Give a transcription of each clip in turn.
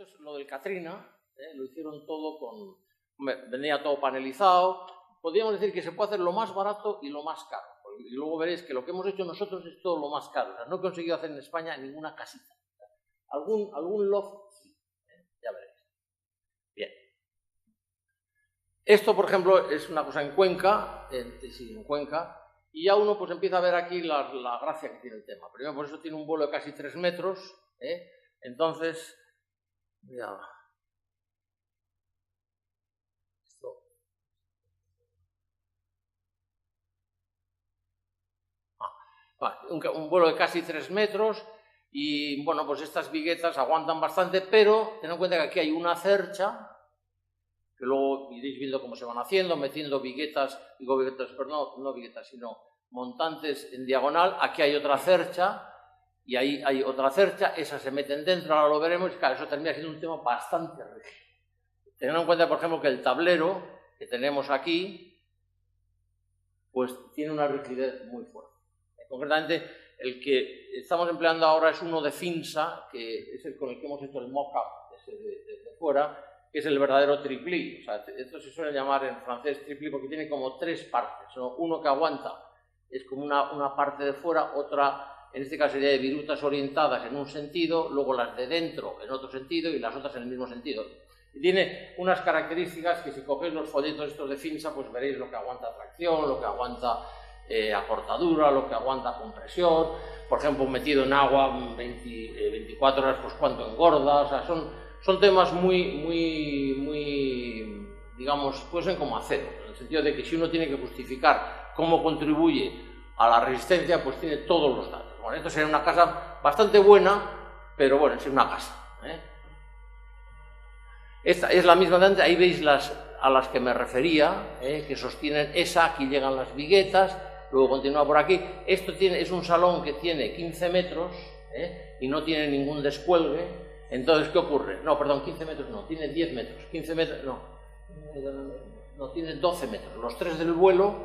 Esto es lo del Katrina, lo hicieron todo con... venía todo panelizado. Podríamos decir que se puede hacer lo más barato y lo más caro. Y luego veréis que lo que hemos hecho nosotros es todo lo más caro. O sea, no he conseguido hacer en España ninguna casita. Algún loft, sí, ya veréis. Bien. Esto, por ejemplo, es una cosa en Cuenca, en Cuenca, y ya uno pues empieza a ver aquí la gracia que tiene el tema. Primero, por eso tiene un vuelo de casi 3 metros, entonces, ya. Un vuelo de casi 3 metros y, bueno, pues estas viguetas aguantan bastante, pero ten en cuenta que aquí hay una cercha, que luego iréis viendo cómo se van haciendo, metiendo viguetas, digo viguetas, pero no viguetas, sino montantes en diagonal. Aquí hay otra cercha y ahí hay otra cercha, esas se meten dentro, ahora lo veremos, y claro, eso termina siendo un tema bastante rígido. Tened en cuenta, por ejemplo, que el tablero que tenemos aquí, pues tiene una rigidez muy fuerte. Concretamente, el que estamos empleando ahora es uno de Finsa, que es el con el que hemos hecho el mock-up desde fuera, que es el verdadero tripli. O sea, esto se suele llamar en francés tripli porque tiene como 3 partes, ¿no? Uno que aguanta, es como una parte de fuera, otra, en este caso sería de virutas orientadas en un sentido, luego las de dentro en otro sentido y las otras en el mismo sentido. Y tiene unas características que si cogéis los folletos estos de Finsa, pues veréis lo que aguanta tracción, lo que aguanta acortadura, lo que aguanta compresión. Por ejemplo, metido en agua 24 horas, pues cuánto engorda. O sea, son temas muy, digamos, pueden ser como acero, en el sentido de que si uno tiene que justificar cómo contribuye a la resistencia, pues tiene todos los datos. Bueno, esto sería una casa bastante buena, pero bueno, es una casa. Esta es la misma de antes, ahí veis a las que me refería, que sostienen esa, aquí llegan las viguetas, luego continúa por aquí. Esto es un salón que tiene 15 metros y no tiene ningún descuelgue. Entonces, ¿qué ocurre? No, perdón, 15 metros no, tiene 10 metros, 15 metros, no, tiene 12 metros. Los 3 del vuelo,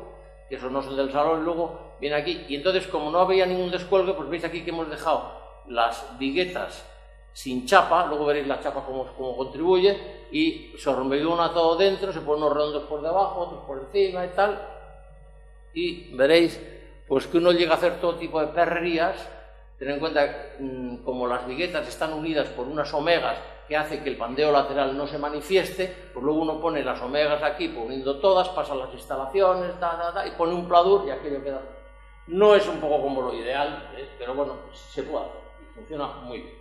que esos no son del salón, y luego viene aquí. Y entonces, como no había ningún descuelgue, pues veis aquí que hemos dejado las viguetas sin chapa, luego veréis la chapa cómo contribuye, y se hormigona todo dentro, se ponen unos redondos por debajo, otros por encima y tal, y veréis pues que uno llega a hacer todo tipo de perrerías. Ten en cuenta, como las viguetas están unidas por unas omegas que hace que el pandeo lateral no se manifieste, pues luego uno pone las omegas aquí, poniendo todas, pasa las instalaciones, y pone un pladur y aquello queda. No es un poco como lo ideal, pero bueno, se puede hacer y funciona muy bien.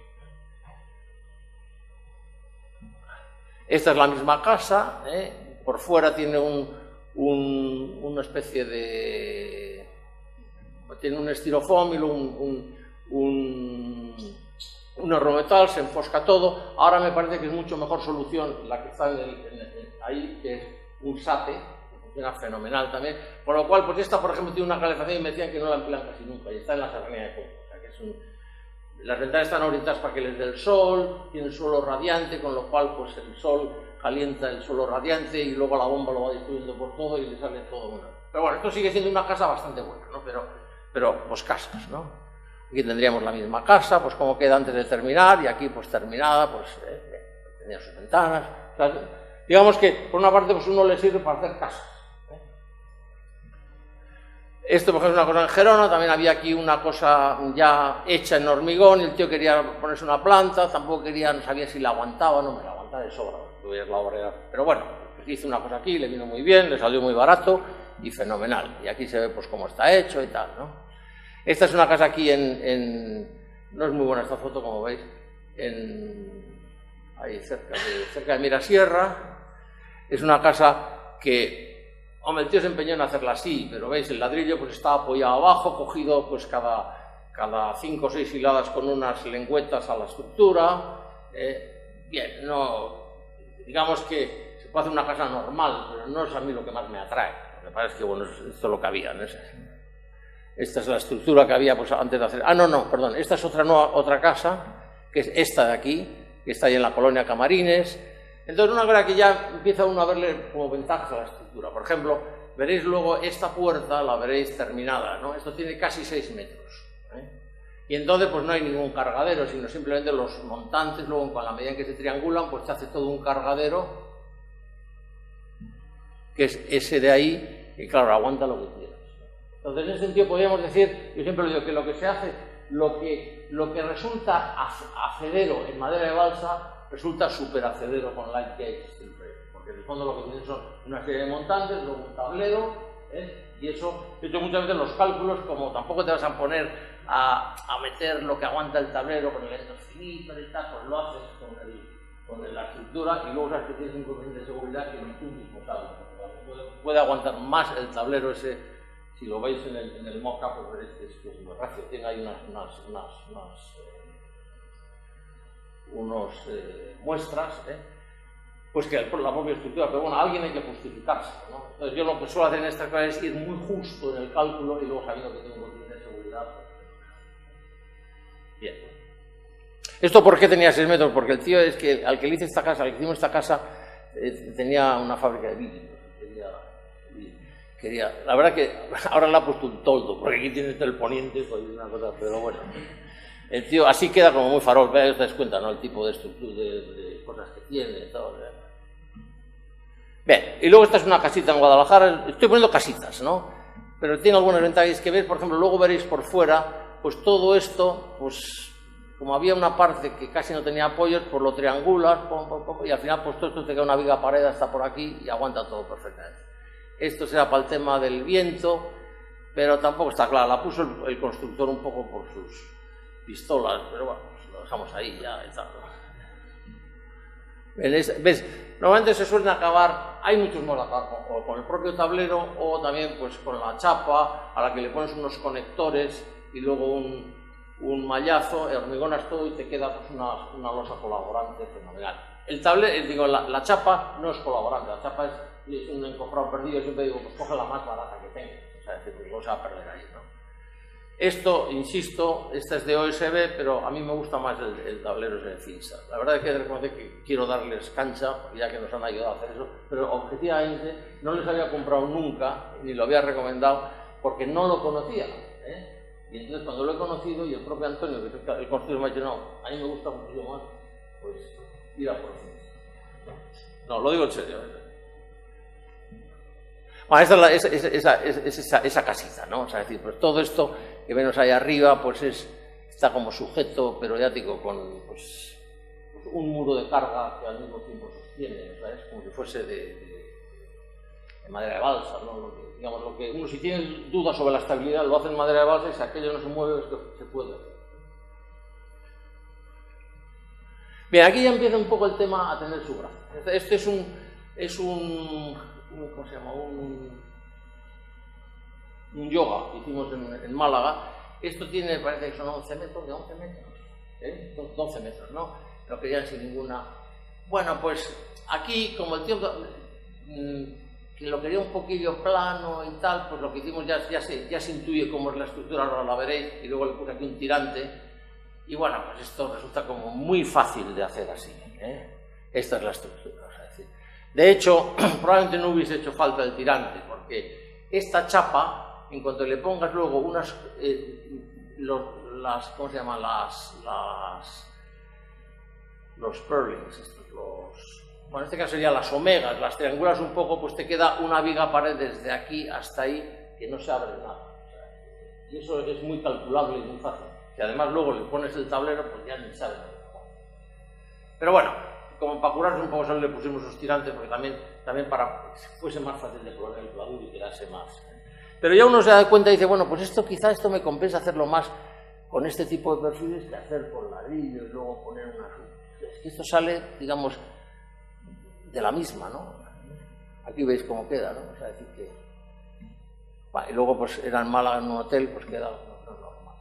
Esta es la misma casa, por fuera tiene una especie de... tiene un estirofón y luego un errometal, se enfosca todo. Ahora me parece que es mucho mejor solución la que está ahí, que es un SATE, que funciona fenomenal también. Por lo cual, pues esta, por ejemplo, tiene una calefacción y me decían que no la emplean casi nunca, y está en la serranía de Cuenca. O sea, que las ventanas están orientadas para que les dé el sol, tiene el suelo radiante, con lo cual pues el sol calienta el suelo radiante y luego la bomba lo va distribuyendo por todo y le sale todo bueno. Pero bueno, esto sigue siendo una casa bastante buena, ¿no? Pero pues casas, ¿no? Aquí tendríamos la misma casa, pues como queda antes de terminar, y aquí pues terminada, pues tenía sus ventanas. O sea, digamos que por una parte pues uno le sirve para hacer casas. Esto, por ejemplo, es una cosa en Gerona, también había aquí una cosa ya hecha en hormigón y el tío quería ponerse una planta, tampoco quería, no sabía si la aguantaba, no me la aguantaba de sobra, la obrera. Pero bueno, hice una cosa aquí, le vino muy bien, le salió muy barato y fenomenal. Y aquí se ve pues cómo está hecho y tal, ¿no? Esta es una casa aquí no es muy buena esta foto, como veis, ahí cerca de Mirasierra. Es una casa que... Hombre, el tío se empeñó en hacerla así, pero veis, el ladrillo pues está apoyado abajo, cogido pues cada 5 o 6 hiladas con unas lengüetas a la estructura. Bien, no, digamos que se puede hacer una casa normal, pero no es a mí lo que más me atrae. Lo que pasa es que, bueno, esto es lo que había, ¿no? Esta es la estructura que había pues antes de hacer... perdón, esta es otra casa, que es esta de aquí, que está ahí en la colonia Camarines. Entonces, una cosa que ya empieza uno a verle como ventajas a la estructura. Por ejemplo, veréis luego esta puerta, la veréis terminada, ¿no? Esto tiene casi 6 metros. Y entonces pues no hay ningún cargadero, sino simplemente los montantes, luego con la medida en que se triangulan, pues se hace todo un cargadero, que es ese de ahí, y claro, aguanta lo que quieras. Entonces, en ese sentido podríamos decir, yo siempre digo que lo que se hace, lo que resulta acedero en madera de balsa, resulta superacedero con Light Gauge Steel Frame, porque en el fondo lo que tienen son una serie de montantes, luego un tablero, y eso, de hecho muchas veces los cálculos, como tampoco te vas a poner a meter lo que aguanta el tablero con el endoscilíper y tal, pues lo haces con la estructura y luego sabes que tienes un coeficiente de seguridad que ni tú mismo sabes. Puede aguantar más el tablero ese, si lo veis en el mock-up, pues veréis que es muy rápido, tiene ahí unos muestras, pues que la propia estructura, pero bueno, alguien hay que justificarse, ¿no? Entonces yo lo que suelo hacer en estas cosas es ir muy justo en el cálculo y luego sabiendo que tengo un coeficiente de seguridad. Bien. ¿Esto por qué tenía 6 metros? Porque el tío es que al que le hice esta casa, al que hicimos esta casa, tenía una fábrica de vidrio. La verdad que ahora le ha puesto un toldo, porque aquí tiene el poniente, pues una cosa, pero bueno. El tío así queda como muy farol, te das cuenta, ¿no? El tipo de estructura, de cosas que tiene, todo. Bien, y luego esta es una casita en Guadalajara, estoy poniendo casitas, ¿no? Pero tiene algunas ventajas que veis, por ejemplo, luego veréis por fuera, pues todo esto, pues como había una parte que casi no tenía apoyos, pues lo triangulas, y al final pues todo esto te queda una viga pared hasta por aquí y aguanta todo perfectamente. Esto será para el tema del viento, pero tampoco está claro, la puso el constructor un poco por sus pistolas, pero bueno, pues lo dejamos ahí ya y tal. ¿Ves? Normalmente se suelen acabar, hay muchos modos de acabar o con el propio tablero o también pues con la chapa a la que le pones unos conectores y luego un mallazo, hormigonas todo y te queda pues una losa colaborante fenomenal. El tablero, digo, la chapa no es colaborante, la chapa es un encofrado perdido, siempre digo, pues coge la más barata que tengas, o sea, es decir, no se va a perder ahí, ¿no? Esto, insisto, esta es de OSB, pero a mí me gusta más el tablero de cinza. La verdad es que reconocer que quiero darles cancha, ya que nos han ayudado a hacer eso, pero objetivamente no les había comprado nunca, ni lo había recomendado, porque no lo conocía, Y entonces cuando lo he conocido, y el propio Antonio, que es el constructor, me ha dicho, no, a mí me gusta mucho más, pues ir a por cinza. No, lo digo en serio. Bueno, esta es esa casita, ¿no? O sea, es decir, pues todo esto que vemos ahí arriba, pues está como sujeto, pero ya digo, con pues un muro de carga que al mismo tiempo sostiene, o sea, es como si fuese de madera de balsa, ¿no? Digamos, lo que uno si tiene dudas sobre la estabilidad lo hace en madera de balsa y si aquello no se mueve es que se puede hacer. Bien, aquí ya empieza un poco el tema a tener su gracia. Este es un ¿cómo se llama? Un yoga que hicimos en Málaga. Esto tiene, parece que son 11 metros, de 11 metros, 12 metros, ¿no? No querían sin ninguna... Bueno, pues aquí, como el tío que lo quería un poquillo plano y tal, pues lo que hicimos ya se intuye cómo es la estructura, ahora la veréis, y luego le puse aquí un tirante, y bueno, pues esto resulta como muy fácil de hacer así, Esta es la estructura, o sea, es decir, de hecho, probablemente no hubiese hecho falta el tirante, porque esta chapa, en cuanto le pongas luego unas, ¿cómo se llaman? Los purlins, bueno, en este caso serían las omegas, las triangulas un poco, pues te queda una viga pared desde aquí hasta ahí, que no se abre nada. O sea, y eso es muy calculable y muy fácil. Y además luego le pones el tablero, pues ya ni sabes. Pero bueno, como para curarse un poco solo le pusimos los tirantes, porque también para que fuese más fácil de probar el clavur y quedase más. Pero ya uno se da cuenta y dice, bueno, pues quizá esto me compensa hacerlo más con este tipo de perfiles que hacer por ladrillo y luego poner unas... Es que esto sale, digamos, de la misma, ¿no? Aquí veis cómo queda, ¿no? O sea, decir que... Bueno, y luego pues era en Málaga en un hotel, pues queda normal.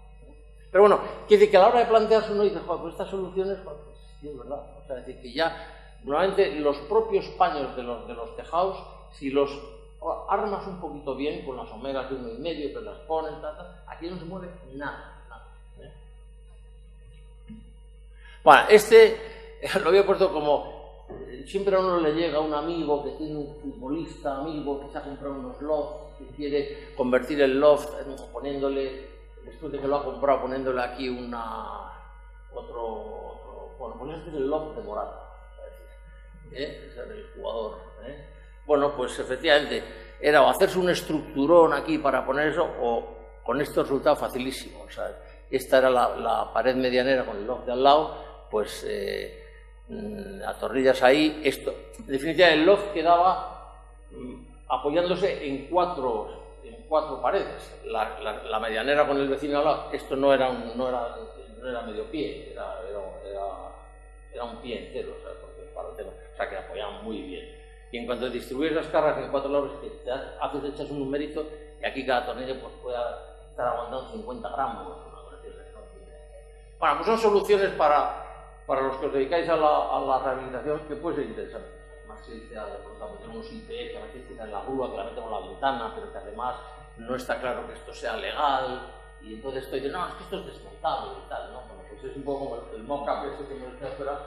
Pero bueno, quiere decir que a la hora de plantearse uno dice, joder, pues estas soluciones, pues sí, es verdad. O sea, decir que ya, normalmente los propios paños de los tejados, si los armas un poquito bien, con las omegas de 1,5, que las ponen, aquí no se mueve nada. Bueno, lo había puesto como... Siempre a uno le llega un amigo que tiene un futbolista amigo que se ha comprado unos lofts, que quiere convertir el loft poniéndole después de que lo ha comprado, poniéndole aquí bueno, pues este es el loft de Morata, ese es el jugador. Bueno, pues efectivamente, era o hacerse un estructurón aquí para poner eso, o con esto resultaba facilísimo. O sea, esta era la pared medianera con el loft de al lado, pues atornillas ahí. Esto, en definitiva, el loft quedaba apoyándose en cuatro paredes. La medianera con el vecino al lado, esto no era medio pie, era un pie entero, o sea, para el tema, o sea, que apoyaban muy bien. Y en cuanto distribuyes las cargas en 4 lados, echas un numerito, y aquí cada tornillo pues, puede estar aguantando 50 gramos. Bueno, pues son soluciones para los que os dedicáis a la rehabilitación, que puede ser interesante. Más si sea de pronto tenemos un IPE que a veces tiene la grúa que la metemos en la ventana, pero que además no está claro que esto sea legal, y entonces estoy diciendo, no, es que esto es desmontable y tal, ¿no? Bueno, pues es un poco como el mock-up ese que me decía fuera,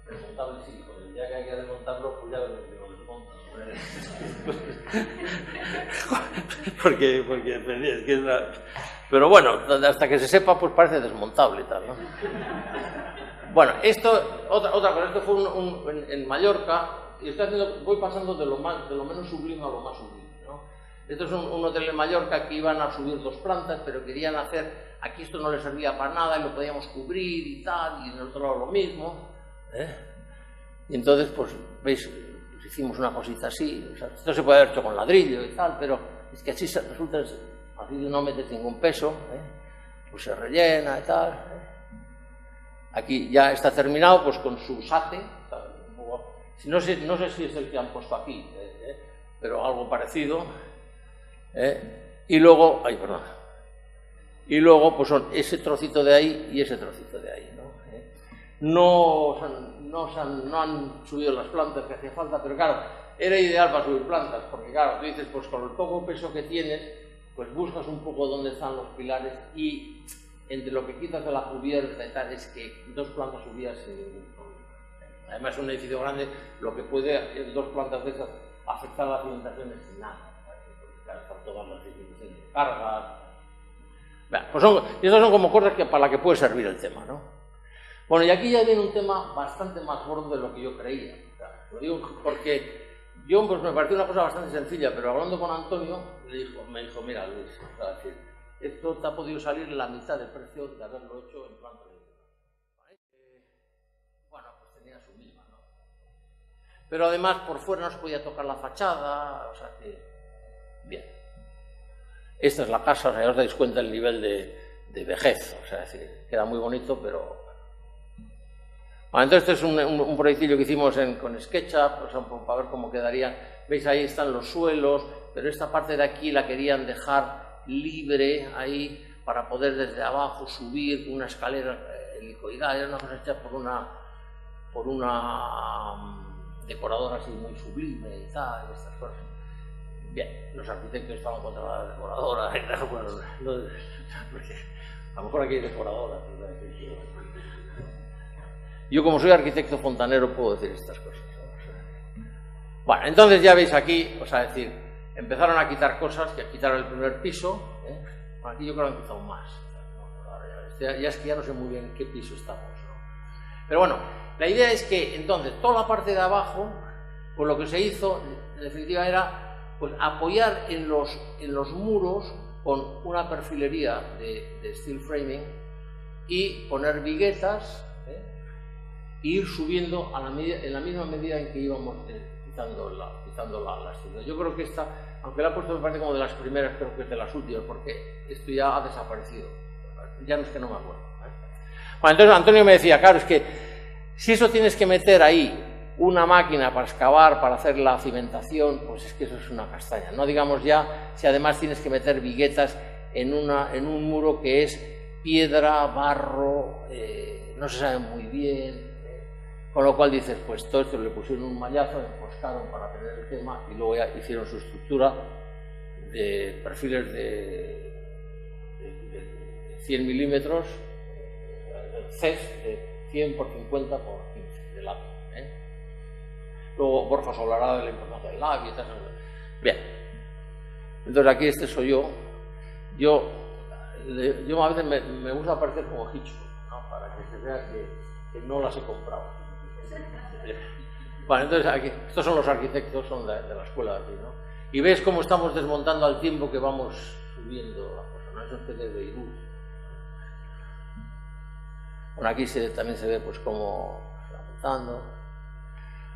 desmontable sí, con el día que hay que desmontarlo, pues ya lo desmontan. porque es que es pero bueno, hasta que se sepa, pues parece desmontable y tal, ¿no? Bueno, otra cosa, esto fue en Mallorca, y voy pasando de lo menos sublime a lo más sublime, ¿no? Esto es un hotel en Mallorca que iban a subir 2 plantas, pero querían hacer, aquí esto no les servía para nada y lo podíamos cubrir y tal, y en el otro lado lo mismo, Y entonces, pues, veis, pues hicimos una cosita así, o sea, esto se puede haber hecho con ladrillo y tal, pero es que así resulta, así no metes ningún peso, pues se rellena y tal, Aquí ya está terminado, pues con su sate, no sé si es el que han puesto aquí, pero algo parecido, y luego, pues son ese trocito de ahí y ese trocito de ahí, ¿no? No han subido las plantas que hacía falta, pero claro, era ideal para subir plantas, porque claro, tú dices, pues con el poco peso que tienes, pues buscas un poco dónde están los pilares y entre lo que quitas de la cubierta y tal, es que 2 plantas subidas sin ningún problema. Además, es un edificio grande, lo que puede 2 plantas de esas afectar a las cimentaciones sin nada, porque claro, están todas las distribuciones de cargas. Pues estas son como cosas para las que puede servir el tema, ¿no? Bueno, y aquí ya viene un tema bastante más gordo de lo que yo creía. O sea, lo digo porque yo, pues me pareció una cosa bastante sencilla, pero hablando con Antonio, me dijo, mira Luis, o sea, esto te ha podido salir la mitad del precio de haberlo hecho en planta tradicional. Bueno, pues tenía su misma, ¿no? Pero además por fuera no se podía tocar la fachada, o sea que, bien. Esta es la casa, o sea, ya os dais cuenta del nivel de vejez, o sea, es decir, queda muy bonito, pero... Bueno, entonces este es un proyectillo que hicimos con SketchUp, o sea, para ver cómo quedarían. Veis, ahí están los suelos, pero esta parte de aquí la querían dejar libre ahí para poder desde abajo subir una escalera helicoidal. Era una cosa hecha por una decoradora así muy sublime y tal, y estas cosas. Bien, los arquitectos estaban contra la decoradora, bueno, porque a lo mejor aquí hay decoradoras. Yo, como soy arquitecto fontanero, puedo decir estas cosas. Bueno, entonces ya veis aquí, o sea, decir, empezaron a quitar cosas, que quitaron el primer piso, aquí yo creo que han quitado más. Ya es que ya no sé muy bien en qué piso estamos, ¿no? Pero bueno, la idea es que entonces toda la parte de abajo, pues lo que se hizo, en definitiva, era pues, apoyar en los muros con una perfilería de steel framing y poner viguetas, e ir subiendo en la misma medida en que íbamos quitando la estructura. Yo creo que esta, aunque la he puesto me parece como de las primeras, creo que es de las últimas, porque esto ya ha desaparecido. Ya no es que no me acuerdo. Bueno, entonces Antonio me decía, claro, es que si eso tienes que meter ahí una máquina para excavar, para hacer la cimentación, pues es que eso es una castaña. No digamos ya si además tienes que meter viguetas en un muro que es piedra, barro, no se sabe muy bien. Con lo cual dices, pues todo esto le pusieron un mallazo, enfoscaron para tener el tema y luego ya hicieron su estructura de perfiles de 100 milímetros, CES de 100 por 50 por 15 de labio. Luego Borja os hablará de la importancia del labio y tal. Bien, entonces aquí este soy yo. Yo Yo a veces me gusta parecer como Hitchcock, ¿no? Para que se vea que no las he comprado. Vale, entonces aquí, estos son los arquitectos, son de la escuela de aquí, ¿no? Y ves cómo estamos desmontando al tiempo que vamos subiendo la cosa, ¿no? Eso es de Beirut. Bueno, aquí también se ve pues cómo se va montando.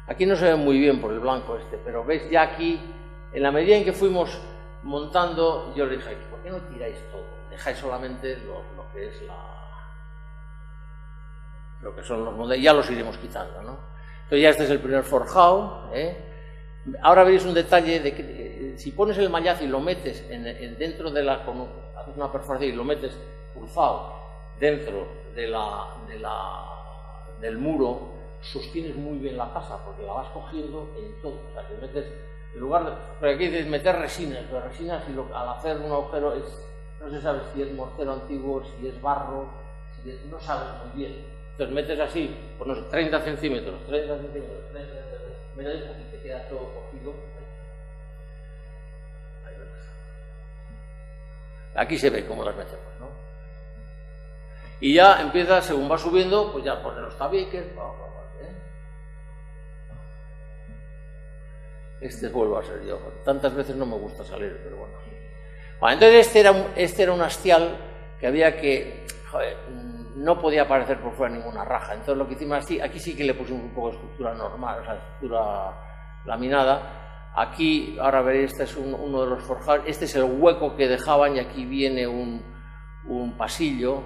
Aquí no se ve muy bien por el blanco pero ves ya aquí, en la medida en que fuimos montando, yo le dije, ¿por qué no tiráis todo? Dejáis solamente lo que es lo que son los modelos, ya los iremos quitando, ¿no? Entonces ya este es el primer forjado, Ahora veréis un detalle de que si pones el mallazo y lo metes dentro de haces una perforación y lo metes cruzado dentro del muro, sostienes muy bien la casa porque la vas cogiendo en todo. O sea, que metes, en lugar de, porque aquí dices meter resinas, pero resinas al hacer un agujero no se sabe si es mortero antiguo, si es barro, no sabes muy bien. Entonces metes así, pues no sé, 30 centímetros, y te queda todo cogido. Ahí ves. Aquí se ve cómo las metemos, ¿no? Y ya empieza, según va subiendo, pues ya poner los tabiques. Vuelvo a ser yo. Tantas veces no me gusta salir, pero bueno. Bueno, entonces este era un hastial que había que... Joder, no podía aparecer por fuera ninguna raja. Entonces lo que hicimos aquí sí que le pusimos un poco de estructura normal, o sea, estructura laminada. Aquí, ahora veréis, este es uno de los forjados. Este es el hueco que dejaban y aquí viene un pasillo.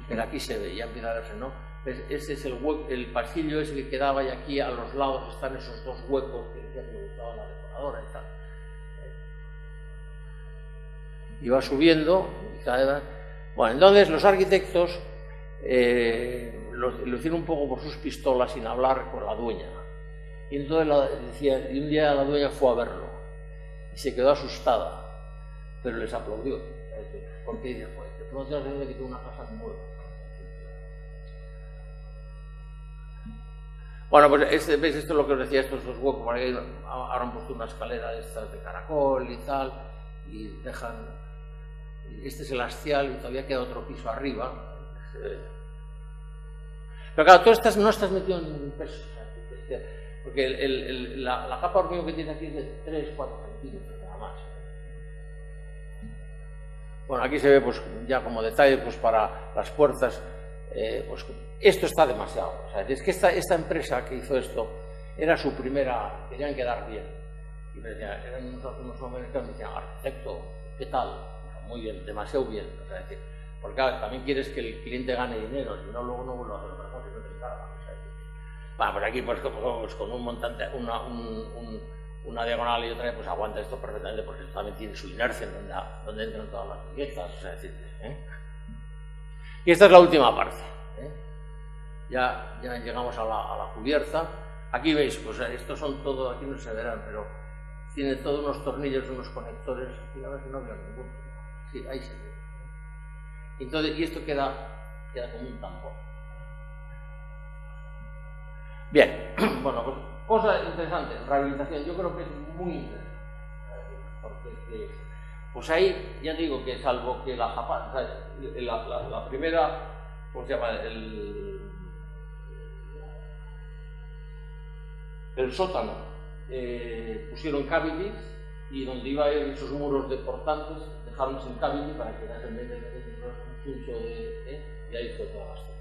Pero aquí se ve, ya empieza a verse, ¿no? Ese es el pasillo ese que quedaba y aquí a los lados están esos dos huecos que decía que me gustaba la decoradora y tal. Y va subiendo y cada vez... Bueno, entonces los arquitectos lo hicieron un poco por sus pistolas sin hablar con la dueña. Y entonces y un día la dueña fue a verlo y se quedó asustada, pero les aplaudió. Porque dice, pues, de pronto se quitó una casa nueva. Bueno, pues ¿veis? Esto es lo que os decía, estos dos huecos, ahora han puesto una escalera de estas de caracol y tal, y dejan... Este es el hastial y todavía queda otro piso arriba. Pero claro, tú no estás metido en ningún peso, porque la capa de hormigón que tiene aquí es de 3-4 centímetros nada más. Bueno, aquí se ve pues ya como detalle pues para las puertas, pues esto está demasiado. O sea, es que esta empresa que hizo esto era su primera, querían quedar bien. Y me decían, eran unos americanos, me decían, arquitecto, ¿qué tal? Muy bien, demasiado bien, o sea, decir, porque claro, también quieres que el cliente gane dinero, si no, luego no vuelvo a hacer otra cosa y no te encargan. O sea, bueno, por aquí pues con un montante, una diagonal y otra, pues aguanta esto perfectamente, porque esto también tiene su inercia donde entran todas las piezas, o sea, decir, Y esta es la última parte. Ya llegamos a la cubierta. Aquí veis, pues estos son todos, aquí no se verán, pero tiene todos unos tornillos, unos conectores, aquí a ver si no veo ninguno. Sí, ahí se ve. Entonces, y esto queda como un tampón. Bien, bueno, pues cosa interesante, rehabilitación, yo creo que es muy interesante. Porque, pues ahí, ya digo que salvo que la primera, ¿cómo se llama? El sótano, pusieron cavities y donde iba a ir esos muros de portantes, dejaron sin cavity para que en vez de un chucho y ahí fue toda la estructura.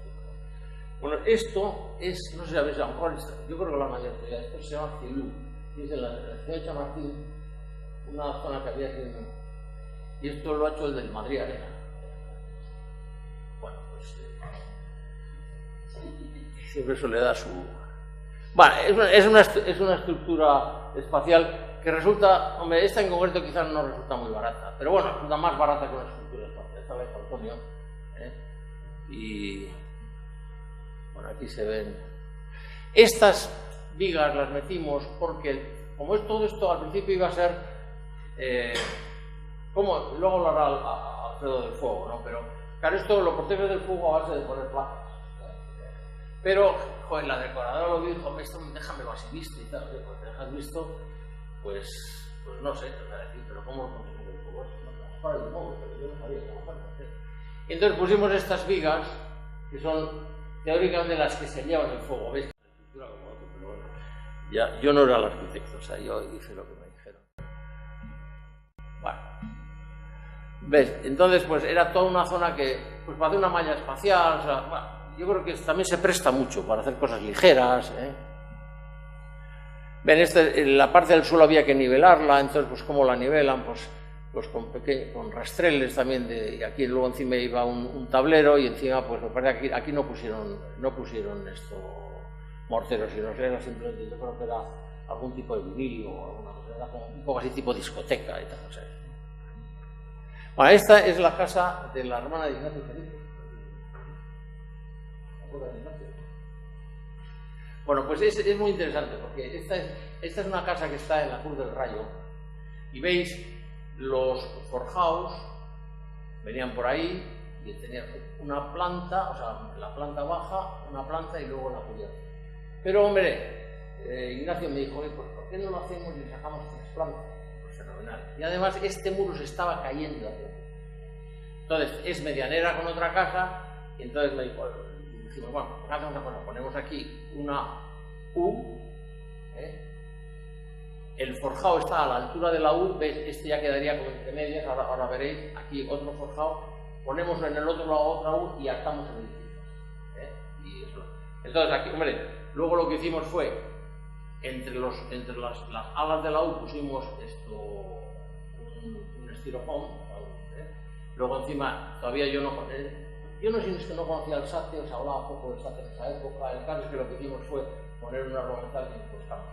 Bueno, esto es, no sé si habéis, a lo mejor, yo creo que la mayoría, esto se llama Cilú, y es en la ciudad de Chamartín, una zona que había aquí, y esto lo ha hecho el del Madrid Arena. Bueno, pues siempre eso le da su... Bueno, es una estructura espacial que resulta, hombre, esta en concreto quizás no resulta muy barata, pero bueno, resulta más barata que una estructura espacial. Esta la hizo Antonio, y bueno, aquí se ven. Estas vigas las metimos porque, como es todo esto, al principio iba a ser, como luego lo hará Alfredo del Fuego, ¿no? Pero claro, esto lo protege del fuego a base de poner placas. Pero, joder, la decoradora lo dijo, esto déjame así visto y tal, pues te dejas visto, pues no sé, te voy a decir, pero ¿cómo lo conseguimos del fuego? para el modo, pero yo no sabía trabajar con eso. Y entonces pusimos estas vigas, que son teóricamente las que se llevan el fuego, ¿ves? Pero bueno, ya, yo no era el arquitecto, o sea, yo hice lo que me dijeron. Bueno, ¿ves? Entonces, pues era toda una zona que, pues para hacer una malla espacial, o sea, bueno, yo creo que también se presta mucho para hacer cosas ligeras, ¿eh? Ven, la parte del suelo había que nivelarla, entonces, pues ¿cómo la nivelan? Pues con rastreles también, y aquí luego encima iba un tablero, y encima, pues me parece que aquí no pusieron esto morteros, sino que era simplemente, yo creo que era algún tipo de vinilo o alguna cosa, era como un poco así tipo discoteca y tal, o sea. Bueno, esta es la casa de la hermana de Ignacio Felipe. Bueno, pues es muy interesante, porque esta es una casa que está en la Cruz del Rayo, y veis los forjados, venían por ahí, y tenían una planta, o sea, la planta baja, una planta y luego la cubierta. Pero, hombre, Ignacio me dijo, pues, ¿por qué no lo hacemos y le sacamos 3 plantas? Pues fenomenal. Y además, este muro se estaba cayendo. Entonces, es medianera con otra casa, y entonces me dijo, dijimos, bueno, pues hacemos una cosa, ponemos aquí una U, el forjado está a la altura de la U, ¿ves? Este ya quedaría como entre medias, ahora veréis, aquí otro forjado, ponemos en el otro lado otra U y atamos el edificio. Y eso. Entonces aquí, hombre, luego lo que hicimos fue, entre las alas de la U pusimos un estirofoam, luego encima, todavía yo no sé si es que no conocía el SATE, o se hablaba poco del SATE en esa época, el caso es que lo que hicimos fue poner una rovenzal y nos buscamos.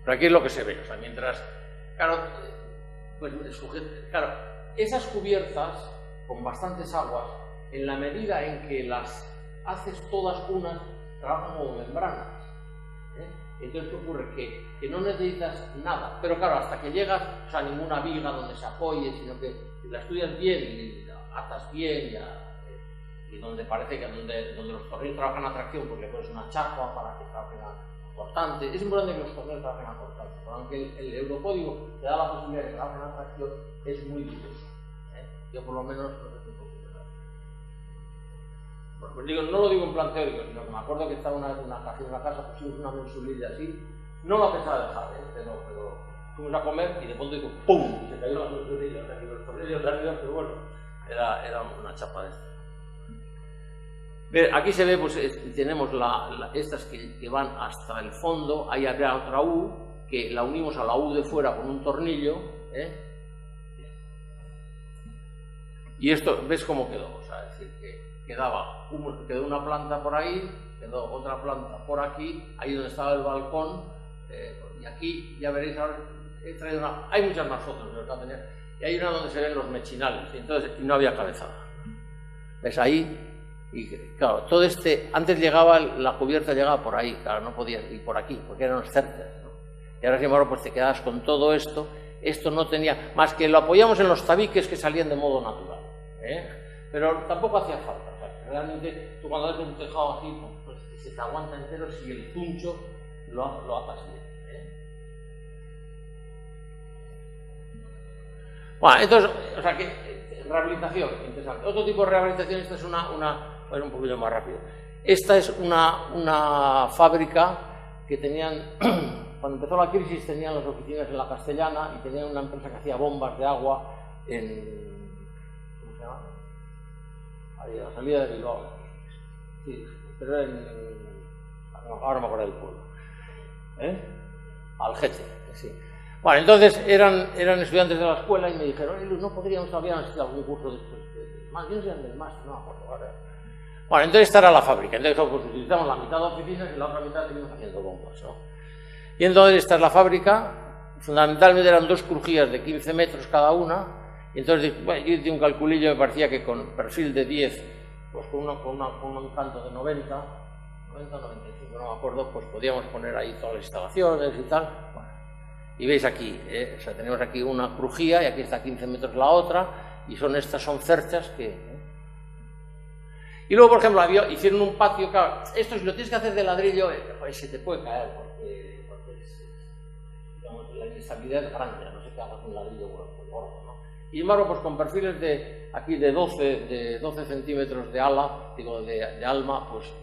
Pero aquí es lo que se ve, o sea, mientras, claro, pues claro, esas cubiertas con bastantes aguas, en la medida en que las haces todas unas, trabajan como membranas. Entonces, ¿qué ocurre? Que no necesitas nada, pero claro, hasta que llegas, o sea, ninguna viga donde se apoye, sino que la estudias bien y la atas bien, y donde parece que donde los tornillos trabajan a tracción, pues le pones una chapa para que trabajen a cortante. Es importante que los tornillos trabajen a cortante, pero aunque el eurocódigo te da la posibilidad de que trabajen a tracción, es muy dudoso. Yo por lo menos no sé un poquito. Bueno, pues digo, no lo digo en plan teórico, sino que me acuerdo que estaba una vez en una casa, pusimos una mensulilla así, no la pensaba dejar, pero fuimos a comer y de pronto digo ¡pum! Y se cayó la mensulilla, los tornillos de arriba, pero bueno, era una chapa de esta. Aquí se ve, pues tenemos estas que van hasta el fondo, ahí había otra U, que la unimos a la U de fuera con un tornillo, y esto, ¿ves cómo quedó? O sea, es decir, que quedó una planta por ahí, quedó otra planta por aquí, ahí donde estaba el balcón, y aquí, ya veréis, ahora he traído hay muchas más fotos, y hay una donde se ven los mechinales, y entonces no había cabezada. ¿Ves ahí? Y claro, todo antes la cubierta llegaba por ahí, claro, no podías ir por aquí, porque eran los cercas, ¿no? Y ahora, sin embargo, pues te quedabas con todo esto no tenía, más que lo apoyamos en los tabiques que salían de modo natural, pero tampoco hacía falta, o sea, realmente tú cuando ves un tejado así, pues se te aguanta entero si el tuncho lo atas bien. Bueno, entonces, o sea que rehabilitación, interesante. Otro tipo de rehabilitación, esta es bueno, un poquito más rápido. Esta es una fábrica que tenían, cuando empezó la crisis tenían las oficinas en la Castellana y tenían una empresa que hacía bombas de agua ¿cómo se llama? Ahí, a la salida de Bilbao. Sí, pero ahora me acuerdo del pueblo. Algete, sí. Bueno, entonces eran estudiantes de la escuela y me dijeron, no podríamos todavía hacer algún curso de estos. Yo no sé del máster, no me acuerdo. Bueno, entonces esta era la fábrica. Entonces pues, utilizamos la mitad de oficinas y la otra mitad seguimos haciendo bombas, ¿no? Y entonces esta es la fábrica. Fundamentalmente eran 2 crujías de 15 metros cada una. Y entonces bueno, yo hice un calculillo, me parecía que con perfil de 10, pues con un canto de 90, 95, no me acuerdo, pues podíamos poner ahí todas las instalaciones y tal. Bueno, y veis aquí, o sea, tenemos aquí una crujía y aquí está a 15 metros la otra, y estas son cerchas que... Y luego, por ejemplo, hicieron un patio, claro, esto si lo tienes que hacer de ladrillo, pues se te puede caer, porque digamos, la inestabilidad es grande, no sé qué hagas un ladrillo gordo, ¿no? Y sin embargo, pues con perfiles de aquí de 12 centímetros de ala, digo, de alma, pues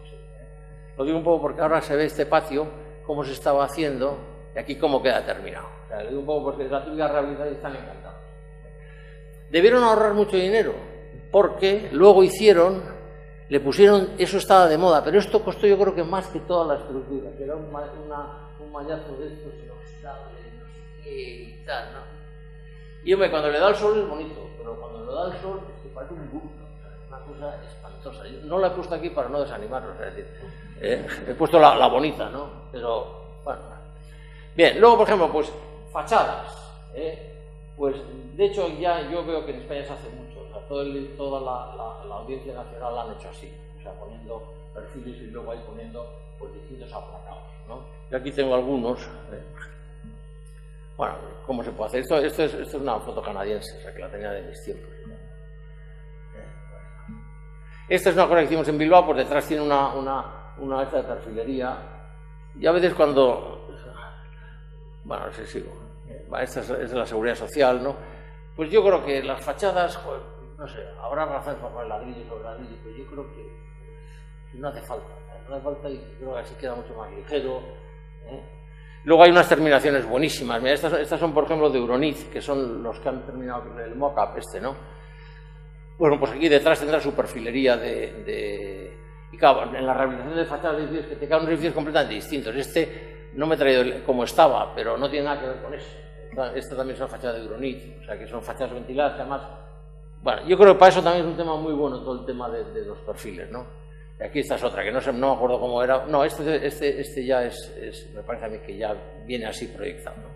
lo digo un poco porque ahora se ve este patio, cómo se estaba haciendo, y aquí cómo queda terminado. O sea, lo digo un poco porque es la típica rehabilitación y están encantados. Debieron ahorrar mucho dinero, porque luego le pusieron, eso estaba de moda, pero esto costó yo creo que más que toda la estructura, que era un mallazo de estos inoxidable, no sé qué y tal, ¿no? Y hombre, cuando le da el sol es bonito, pero cuando le da el sol es que parece un bulto, una cosa espantosa. Yo no la he puesto aquí para no desanimarlos, es decir, he puesto la bonita, ¿no? Pero, bueno. Bien, luego, por ejemplo, pues fachadas, pues de hecho ya yo veo que en España se hace mucho, o sea, toda la audiencia nacional la han hecho así, o sea, poniendo perfiles y luego ahí poniendo pues distintos aplacados, ¿no? Yo aquí tengo algunos. Bueno, ¿cómo se puede hacer? Esto es una foto canadiense, o sea, que la tenía de mis tiempos. Esta es una cosa que hicimos en Bilbao, por detrás tiene una esta de perfilería, y a veces cuando... Bueno, sí, sigo. Esta es de la Seguridad Social, ¿no? Pues yo creo que las fachadas, joder, no sé, habrá razones para poner ladrillo sobre ladrillo, pero yo creo que no hace falta. No hace falta y creo que así queda mucho más ligero, Luego hay unas terminaciones buenísimas. Mira, estas son, por ejemplo, de Euroniz, que son los que han terminado el mock-up ¿no? Bueno, pues aquí detrás tendrá su perfilería Y claro, en la rehabilitación de fachadas de edificios que te quedan unos edificios completamente distintos. Este no me he traído como estaba, pero no tiene nada que ver con eso. Esta también es una fachada de Euroniz, o sea, que son fachadas ventiladas, que además... Bueno, yo creo que para eso también es un tema muy bueno todo el tema de los perfiles, ¿no? Y aquí esta es otra, que no me acuerdo cómo era. No, este ya me parece a mí que ya viene así proyectado, ¿no?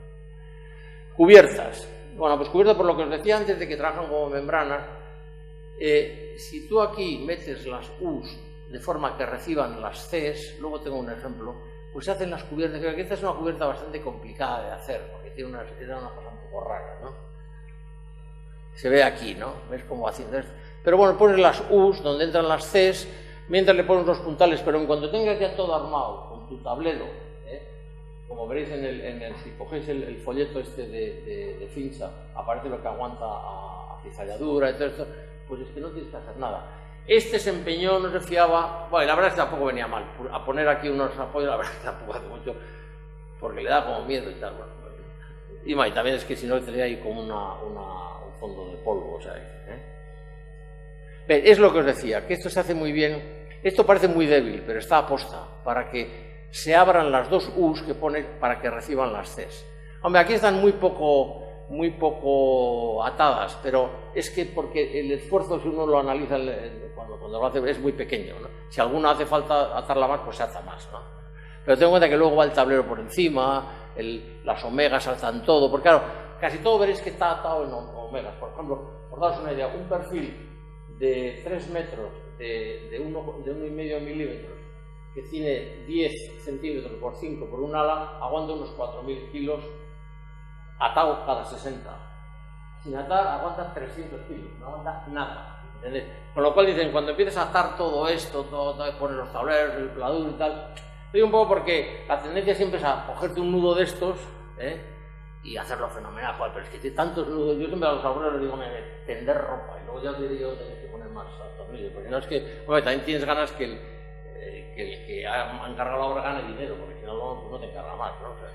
Cubiertas. Bueno, pues cubiertas por lo que os decía antes de que trabajan como membranas. Si tú aquí metes las U's de forma que reciban las C's, luego tengo un ejemplo, pues se hacen las cubiertas. Creo que esta es una cubierta bastante complicada de hacer, porque era una cosa un poco rara, ¿no? Se ve aquí, ¿no? ¿Ves cómo haciendo esto? Pero bueno, pones las U's donde entran las C's, mientras le pones los puntales, pero en cuanto tengas ya todo armado con tu tablero, como veréis si cogéis el folleto este de Fincha, aparece lo que aguanta a cizalladura y todo esto, pues es que no tienes que hacer nada. Este se empeñó, no se fiaba, bueno, la verdad es que tampoco venía mal, a poner aquí unos apoyos, la verdad es que tampoco hace mucho, porque le da como miedo y tal, bueno. Y también es que si no tenía ahí como un fondo de polvo, o sea, es lo que os decía, que esto se hace muy bien. Esto parece muy débil, pero está aposta para que se abran las dos U's que pone para que reciban las C's. Hombre, aquí están muy poco atadas, pero es que porque el esfuerzo, si uno lo analiza cuando lo hace, es muy pequeño, ¿no? Si alguna hace falta atarla más, pues se ata más, ¿no? Pero ten en cuenta que luego va el tablero por encima, las omegas saltan todo, porque claro, casi todo veréis que está atado en omegas. Por ejemplo, por daros una idea, un perfil de 3 metros de 1,5 milímetros que tiene 10 centímetros por 5 por un ala, aguanta unos 4.000 kilos atado cada 60. Sin atar aguanta 300 kilos, no aguanta nada, ¿entendés? Con lo cual dicen, cuando empieces a atar todo esto, poner los tableros, el pladur y tal, digo un poco porque la tendencia siempre es a cogerte un nudo de estos, y hacerlo fenomenal, pero es que tiene tantos nudos. Yo siempre a los abuelos les digo, tender ropa, y luego ya os diré yo tenéis que poner más tornillos, porque no es que, hombre, también tienes ganas que el que ha encargado la obra gane dinero, porque si no, pues no te encarga más, ¿no? O sea,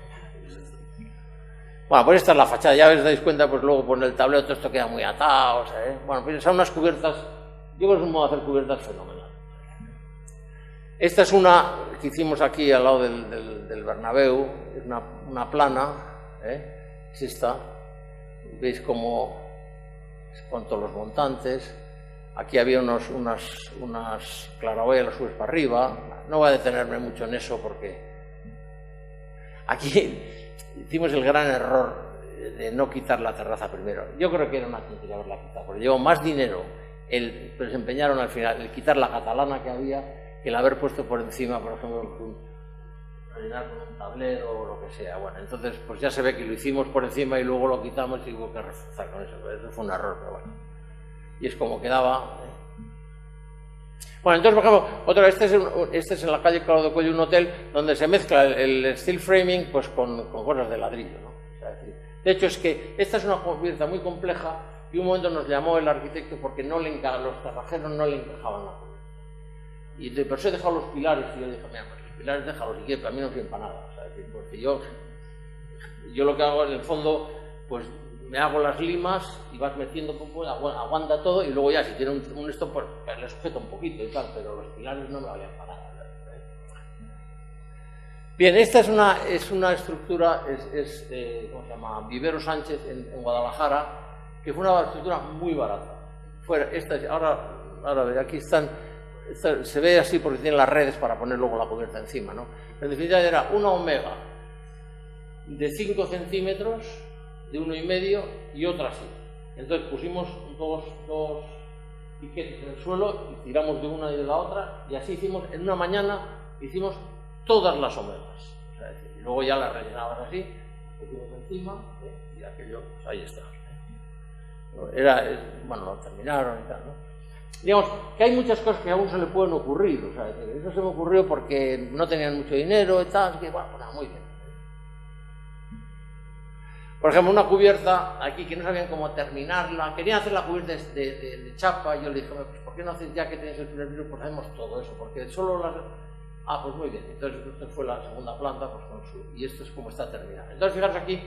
bueno, pues esta es la fachada, ya os dais cuenta, pues luego poner el tablero, todo esto queda muy atado, o sea, bueno, pues son unas cubiertas, yo creo que es un modo de hacer cubiertas fenomenal. Esta es una que hicimos aquí al lado del Bernabéu, es una plana, es esta, veis cómo con todos los montantes. Aquí había unas claraboyas, las subes para arriba. No voy a detenerme mucho en eso porque aquí hicimos el gran error de no quitar la terraza primero. Yo creo que era una tontería haberla quitado, porque llevó más dinero pero se empeñaron al final el quitar la catalana que había que el haber puesto por encima, por ejemplo, rellenar con un tablero o lo que sea. Bueno, entonces pues ya se ve que lo hicimos por encima y luego lo quitamos y hubo que reforzar con eso. Eso fue un error, pero bueno. Y es como quedaba. Bueno, entonces, por ejemplo, este es en la calle Claudio de Cuello, un hotel donde se mezcla el steel framing pues con cosas de ladrillo, ¿no? De hecho, es que esta es una cubierta muy compleja y un momento nos llamó el arquitecto porque no le los cerrajeros no le encajaban la cubierta. Y por eso he dejado los pilares y yo dije, mira, pues los pilares déjalos si quieres, pero a mí no sirven para nada. ¿Sabes? Porque yo lo que hago en el fondo, pues me hago las limas y vas metiendo, aguanta todo y luego ya si tiene un esto, pues le sujeto un poquito y tal, pero los pilares no me valían para nada. Bien, esta es una estructura, ¿cómo se llama? Vivero Sánchez en Guadalajara, que fue una estructura muy barata. Ahora aquí están, se ve así porque tienen las redes para poner luego la cubierta encima, ¿no? En definitiva era una omega de 5 centímetros, de 1,5 y otra así. Entonces pusimos dos piquetes en el suelo y tiramos de una y de la otra y así hicimos, en una mañana hicimos todas las omegas. O sea, y luego ya las rellenabas así, pusimos encima y aquello, pues ahí está. Bueno, lo terminaron y tal, ¿no? Digamos que hay muchas cosas que aún se le pueden ocurrir, o sea, eso se me ocurrió porque no tenían mucho dinero y tal, que bueno, pues nada, muy bien. Por ejemplo, una cubierta aquí que no sabían cómo terminarla, querían hacer la cubierta de chapa, y yo le dije, pues ¿por qué no haces ya que tenéis el primer piso, pues hacemos todo eso? Porque solo las... Ah, pues muy bien, entonces esto fue la segunda planta, pues con y esto es como está terminado. Entonces fijaros aquí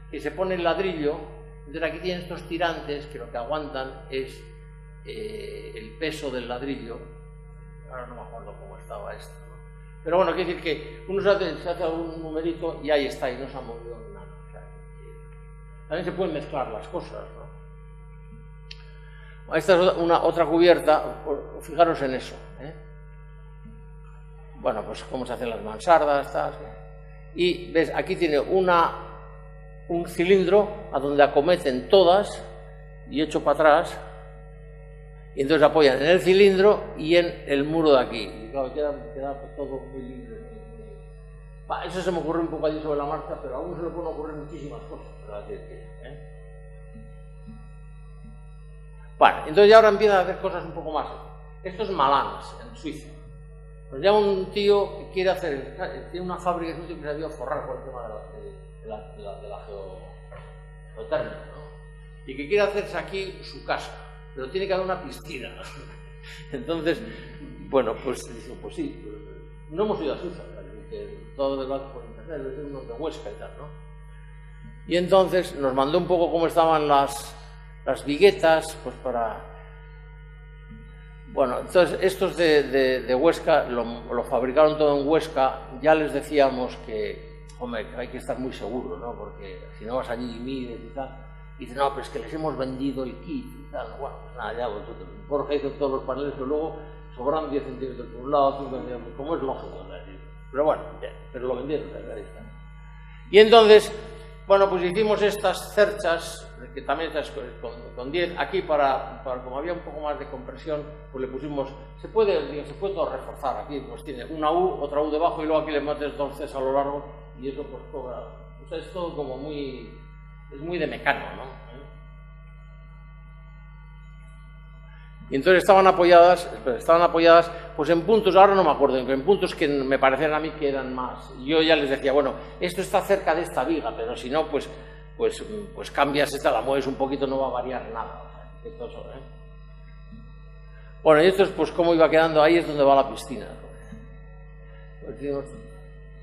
que se pone el ladrillo, entonces aquí tienen estos tirantes que lo que aguantan es el peso del ladrillo. Ahora no me acuerdo cómo estaba esto, ¿no? Pero bueno, quiere decir que uno se hace algún numerito y ahí está, y no se ha movido nada. O sea, también se pueden mezclar las cosas, ¿no? Esta es otra cubierta, fijaros en eso, ¿eh? Bueno, pues cómo se hacen las mansardas, tal, y ves, aquí tiene un cilindro a donde acometen todas y hecho para atrás, y entonces apoyan en el cilindro y en el muro de aquí. Y claro, queda todo muy libre. Eso se me ocurrió un poco allí sobre la marcha, pero aún se le pueden ocurrir muchísimas cosas. Bueno, entonces ya ahora empiezan a hacer cosas un poco más. Esto es Malans, en Suiza. Nos llama un tío que quiere hacer, tiene una fábrica, es un tío que se ha ido a forrar por el tema de la geotérmica, ¿no? Y que quiere hacerse aquí su casa, pero tiene que haber una piscina. Entonces, bueno, pues dice, pues sí, no hemos ido a Suiza, todo debate por internet, es uno de Huesca y tal, ¿no? Y entonces nos mandó un poco cómo estaban las viguetas, pues para... Bueno, entonces estos de Huesca lo fabricaron todo en Huesca. Ya les decíamos que, hombre, hay que estar muy seguro, ¿no? Porque si no vas allí y mides y tal. Y dice, no, pero es que les hemos vendido el kit y tal. Bueno, pues nada, ya vosotros. Borja hizo todos los paneles, pero luego sobraron 10 centímetros por un lado, 5 centímetros, como es lógico. Pero bueno, bien, pero lo vendieron, ahí está. Y entonces, bueno, pues hicimos estas cerchas, que también estás con 10, aquí para como había un poco más de compresión, pues le pusimos, se puede todo reforzar, aquí pues tiene una U, otra U debajo y luego aquí le metes 2 Cs a lo largo y eso pues cobra, o sea, es todo como es muy de mecano, ¿no? Y entonces estaban apoyadas pues en puntos, ahora no me acuerdo, en puntos que me parecían a mí que eran más. Yo ya les decía, bueno, esto está cerca de esta viga, pero si no, pues cambias esta, la mueves un poquito, no va a variar nada. Bueno, y esto es pues cómo iba quedando, ahí es donde va la piscina.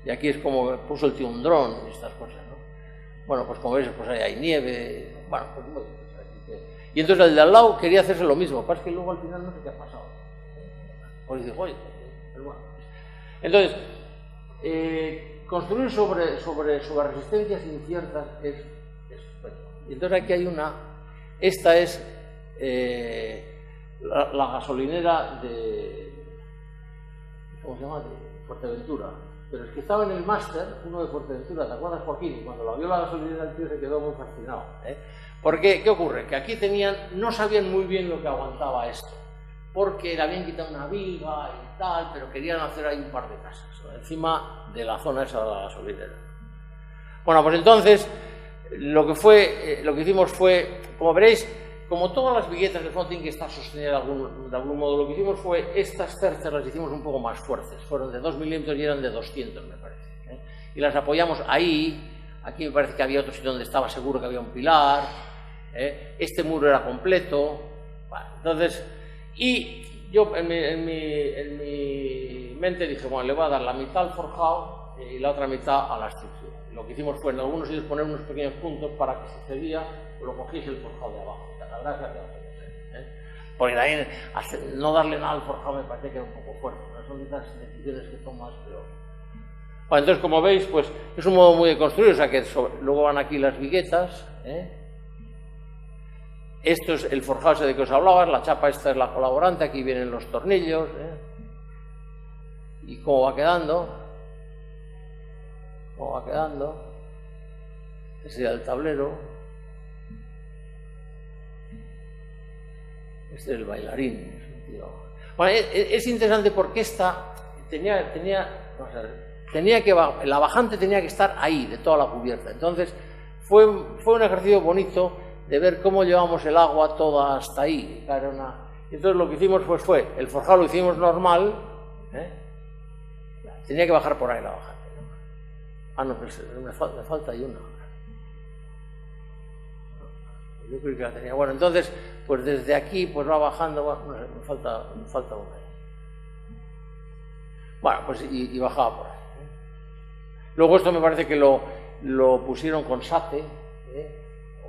Y aquí es como puso el tío un dron y estas cosas, ¿no? Bueno, pues como veis, pues ahí hay nieve, bueno, pues muy bien. Y entonces el de al lado quería hacerse lo mismo, pero es que luego al final no sé qué ha pasado. Pues dice, oye, pero bueno. Entonces, construir sobre resistencias inciertas es bueno. Y entonces aquí hay esta es la gasolinera ¿cómo se llama? De Fuerteventura. Pero es que estaba en el máster, uno de Fuerteventura, ¿te acuerdas, Joaquín? Y cuando la vio la gasolinera el tío se quedó muy fascinado, ¿eh? Porque, ¿qué ocurre? Que aquí no sabían muy bien lo que aguantaba esto, porque le habían quitado una viga y tal, pero querían hacer ahí un par de casas, ¿no? Encima de la zona esa de la gasolinera. Bueno, pues entonces, lo que hicimos fue, como veréis, como todas las viguetas de fondo tienen que estar sostenidas de algún modo, lo que hicimos fue, estas cercas las hicimos un poco más fuertes, fueron de 2 milímetros y eran de 200, me parece, ¿eh? Y las apoyamos ahí, aquí me parece que había otro sitio donde estaba seguro que había un pilar, este muro era completo, bueno, entonces, y yo en mi mente dije, bueno, le voy a dar la mitad al forjado y la otra mitad a la estructura. Y lo que hicimos fue en algunos sitios poner unos pequeños puntos para que si cedía, pues lo cogiese el forjado de abajo. La verdad es que porque también no darle nada al forjado me parece que era un poco fuerte, ¿no? Son esas decisiones que tomas, pero... Bueno, entonces, como veis, pues es un modo muy de construir, o sea que luego van aquí las viguetas, Esto es el forjado ese de que os hablaba, la chapa esta es la colaborante, aquí vienen los tornillos, y cómo va quedando, ese sería el tablero. Este es el bailarín. Bueno, es interesante porque esta la bajante tenía que estar ahí, de toda la cubierta. Entonces, fue un ejercicio bonito de ver cómo llevamos el agua toda hasta ahí. Entonces, lo que hicimos fue el forjado lo hicimos normal, tenía que bajar por ahí la bajante, ¿no? Ah, no, pues me falta ahí una. Yo creo que la tenía. Bueno, entonces, pues desde aquí pues va bajando, bueno, me falta una. Bueno, pues y bajaba por ahí. Luego esto me parece que lo pusieron con sate,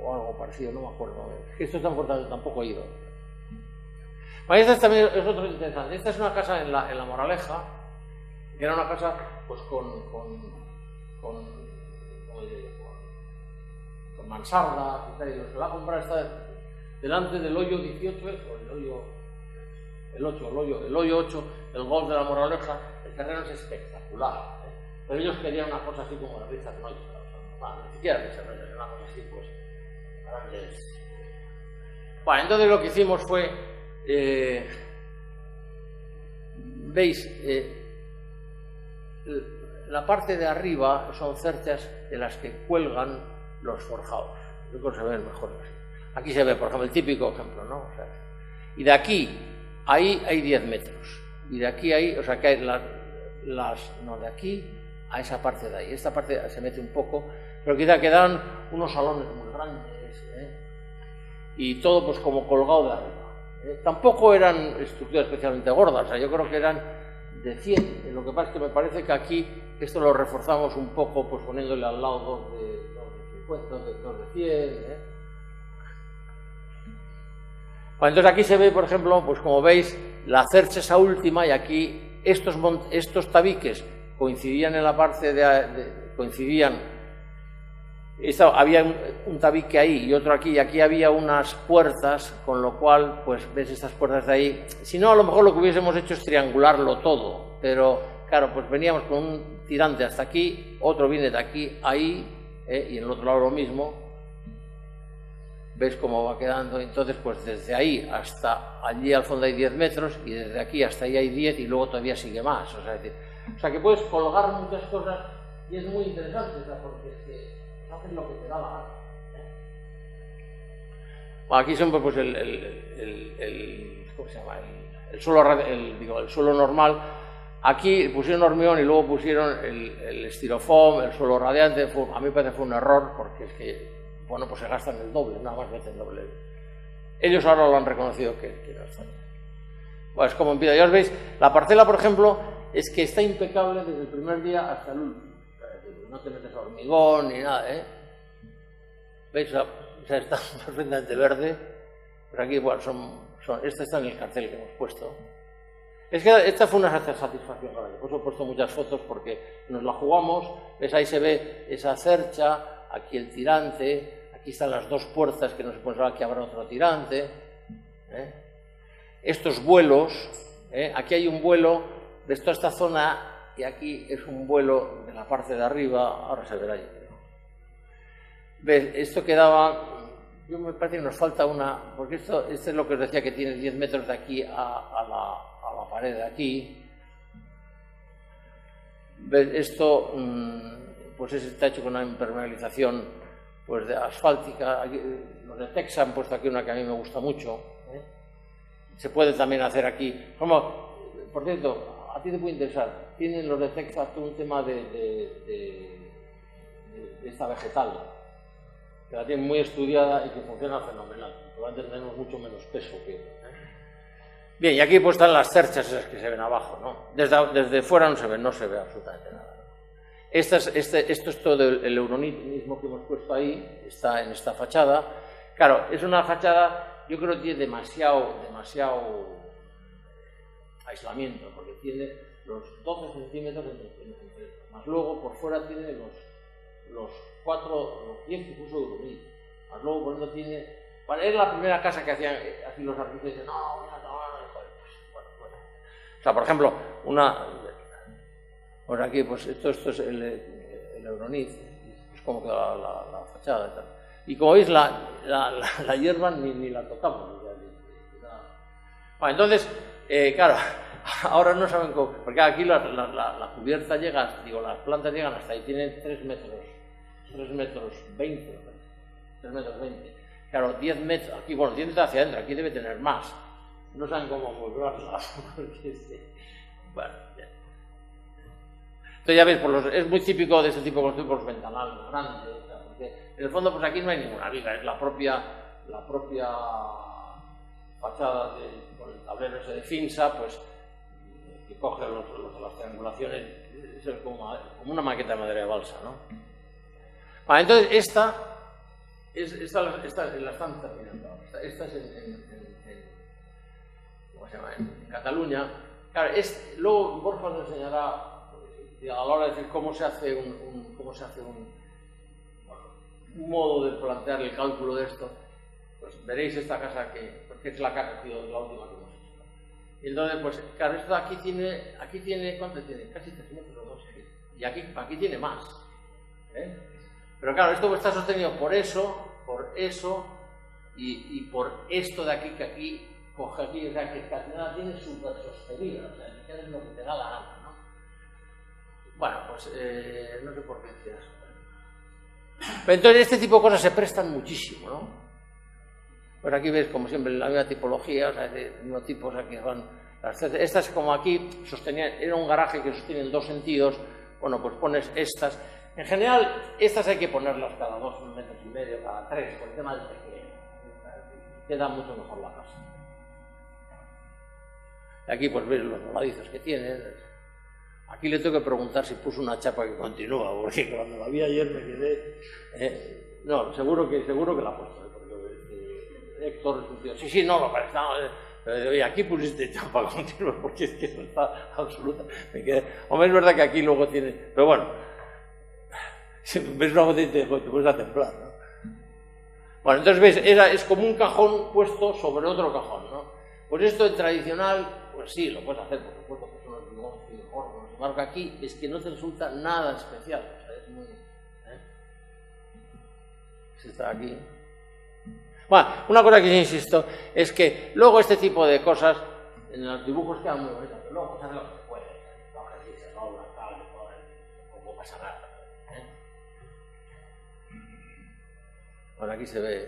o algo parecido, no me acuerdo. Es que esto es tan importante, tampoco he ido. Bueno, esta también es otro interesante. Esta es una casa en la Moraleja, que era una casa pues con mansardas y tal, y los que la comprar está delante del hoyo 18, o el hoyo 8, el golf de la Moraleja. El terreno es espectacular, pero ellos querían una cosa así como la Richard Noyes, ni siquiera Richard Noyes, una cosa así, pues, grandes. Bueno, entonces lo que hicimos fue, veis, la parte de arriba son cerchas de las que cuelgan los forjados. Yo creo que se ven mejor así. Aquí se ve, por ejemplo, el típico ejemplo, ¿no? O sea, y de aquí, ahí hay 10 metros. Y de aquí ahí, o sea, que hay de aquí a esa parte de ahí. Esta parte se mete un poco, pero quizá quedan unos salones muy grandes, y todo pues como colgado de arriba. Tampoco eran estructuras especialmente gordas, o sea, yo creo que eran de 100. Lo que pasa es que me parece que aquí esto lo reforzamos un poco, pues poniéndole al lado dos de 100. Bueno, entonces aquí se ve, por ejemplo, pues como veis, la cercha esa última, y aquí estos tabiques coincidían en la parte había un tabique ahí y otro aquí, y aquí había unas puertas, con lo cual, pues ves estas puertas de ahí. Si no, a lo mejor lo que hubiésemos hecho es triangularlo todo, pero claro, pues veníamos con un tirante hasta aquí, otro viene de aquí a ahí, y en el otro lado lo mismo. ¿Ves cómo va quedando? Entonces, pues desde ahí hasta allí al fondo hay 10 metros, y desde aquí hasta ahí hay 10, y luego todavía sigue más. O sea que puedes colgar muchas cosas, y es muy interesante, porque es que haces lo que te da la gana. Bueno, aquí siempre pues ¿cómo se llama? El suelo normal. Aquí pusieron hormigón y luego pusieron el estirofoam, el suelo radiante. A mí me parece que fue un error, porque es que, bueno, pues se gastan el doble, nada más meten el doble. Ellos ahora lo han reconocido que gastan. Bueno, es como empieza. Ya os veis, la parcela, por ejemplo, es que está impecable desde el primer día hasta el último. No te metes hormigón ni nada, ¿Veis? O sea, está perfectamente verde. Pero aquí, bueno, este está en el cartel que hemos puesto. Es que esta fue una satisfacción para mí. Por eso he puesto muchas fotos, porque nos la jugamos. ¿Ves? Ahí se ve esa cercha, aquí el tirante, aquí están las dos puertas que no se puede saber que habrá otro tirante. Estos vuelos, aquí hay un vuelo de toda esta zona, y aquí es un vuelo de la parte de arriba, ahora se verá ahí. ¿Ves? Esto quedaba, yo me parece que nos falta una, porque esto es lo que os decía, que tiene 10 metros de aquí a la pared de aquí. ¿Ves? Esto pues está hecho con una impermeabilización pues de asfáltica. Aquí, los de Texas han puesto aquí una que a mí me gusta mucho. Se puede también hacer aquí. Por cierto, a ti te puede interesar. Tienen los de Texas un tema de esta vegetal, que la tienen muy estudiada y que funciona fenomenal. Probablemente tenemos mucho menos peso que... Bien, y aquí pues están las cerchas esas que se ven abajo, ¿no? Desde fuera no se ve absolutamente nada. Esto es todo el euronismo que hemos puesto ahí, está en esta fachada. Claro, es una fachada, yo creo que tiene demasiado aislamiento, porque tiene los 12 centímetros entre más luego por fuera tiene los 10 que puso Euronismo, más luego por dentro tiene... Bueno, es la primera casa que hacían así los artistas, dicen, no, mira, no, bueno. O sea, por ejemplo, pues aquí, pues esto es el Euroniz, es como que la fachada y tal. Y como veis, la hierba ni la tocamos. Bueno, entonces, claro, ahora no saben cómo, porque aquí la cubierta llega, las plantas llegan hasta ahí, tienen 3 metros 20. Claro, 10 metros, aquí, bueno, 10 metros hacia adentro, aquí debe tener más. No saben cómo moverla, porque bueno, ya. Entonces ya veis, es muy típico de este tipo de construcción por los ventanales grandes, porque en el fondo pues aquí no hay ninguna viga, es la propia fachada con el tablero ese de Finsa, pues que coge las triangulaciones, es como una maqueta de madera de balsa, ¿no? Vale, entonces esta la están terminando. Esta es ¿cómo se llama? En Cataluña. Claro, luego Borja nos enseñará a la hora de decir cómo se hace un modo de plantear el cálculo de esto. Pues veréis esta casa porque es la última que hemos hecho. Y entonces, pues, claro, esto aquí tiene, ¿cuánto tiene? Casi 3 metros o 2. Y aquí tiene más. Pero claro, esto está sostenido por eso y por esto de aquí, que aquí coge aquí, o sea, que al final tiene súper sostenido, o sea, que es lo que te da la gana, ¿no? Bueno, pues no sé por qué decía eso. Pero entonces este tipo de cosas se prestan muchísimo, ¿no? Pues aquí ves, como siempre, la misma tipología, o sea, de mismo tipo, o sea, que van estas como aquí era un garaje que sostiene en 2 sentidos, bueno, pues pones estas. En general, estas hay que ponerlas cada 2 metros y medio, cada 3, por el tema del tejido. Queda mucho mejor la casa. Aquí pues veis los voladizos que tiene. Aquí le tengo que preguntar si puso una chapa que continúa, porque cuando la vi ayer me quedé... no, seguro que la ha puesto, porque Héctor es un tío... Sí, no, lo parece. Oye, aquí pusiste chapa continua, porque es que eso está absoluta. Me quedé... Hombre, es verdad que aquí luego tiene... Pero bueno, si ves una botella te puedes a templar, ¿no? Bueno, entonces ves, es como un cajón puesto sobre otro cajón, ¿no? Pues esto en tradicional, pues sí, lo puedes hacer, por supuesto, que son los bigones y gordos. Sin embargo, aquí es que no te resulta nada especial, o sea, es muy... Si está aquí... Bueno, una cosa que yo insisto es que luego este tipo de cosas, en los dibujos quedan muy bonitos, pero luego pues, lo que se puede, se dobla, tal, como pasa nada. Bueno, aquí se ve.